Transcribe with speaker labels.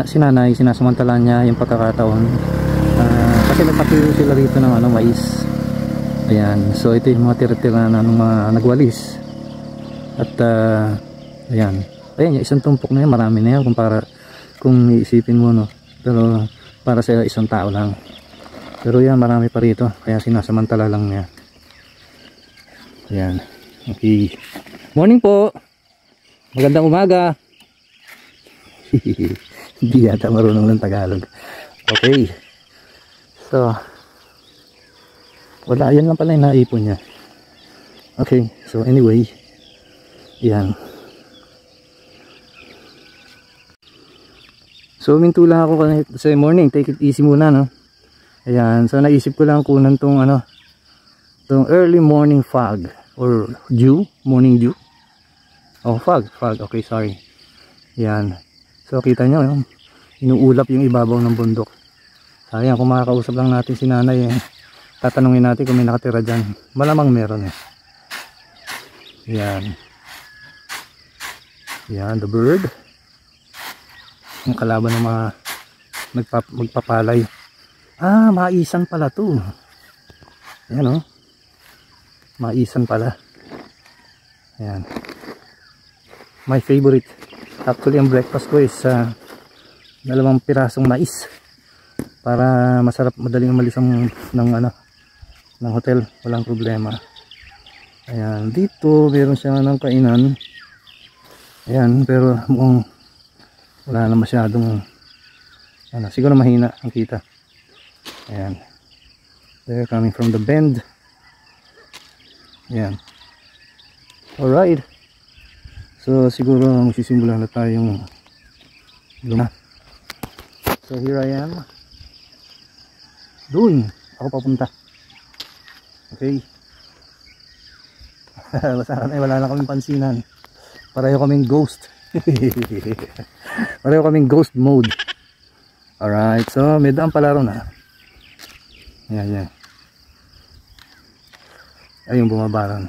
Speaker 1: sinanay, sinasamantala niya yung pagkakataon. Kasi nagpatuloy sila rito ng mais. Ayan, so ito yung mga tira-tira na ng mga nagwalis. At ayan, yung isang tumpok na yan, marami na yan kung iisipin mo, no. Pero para sa isang tao lang. Pero yan, marami pa rito, kaya sinasamantala lang niya. Ayan, okay. Morning po, magandang umaga. Hindi yata marunong ng Tagalog. Okay, so wala, yan lang pala yung naipon niya. Okay, so anyway, yan. So minto lang ako sa morning, take it easy muna, no. Ayan, so naisip ko lang kunan tong tong early morning fog or dew, morning dew. Oh, fog, okay, sorry. Ayan, so kita nyo, inuulap yung ibabaw ng bundok. Sayang, kung makakausap lang natin si nanay, tatanungin natin kung may nakatira dyan. Malamang meron. Ayan, ayan, the bird, ang kalaban ng mga magpapalay. Maisan pala to. Ayan, maisan pala. Ayan, my favorite. Actually ang breakfast ko is 2 pirasong mais para masarap, madaling umalis ng hotel, walang problema. Ayan, dito meron siya ng kainan. Ayan, pero mukhang wala na masyadong siguro mahina ang kita. Ayan, they're coming from the bend. Ayan, alright, so siguro magsisimula na tayong luma. So here I am, dun ako papunta. Okay. Wala na kaming pansinan, pareho kaming ghost. Pareho kaming ghost mode. Alright, so may daan pala ron, yan. Ayun, bumabaran.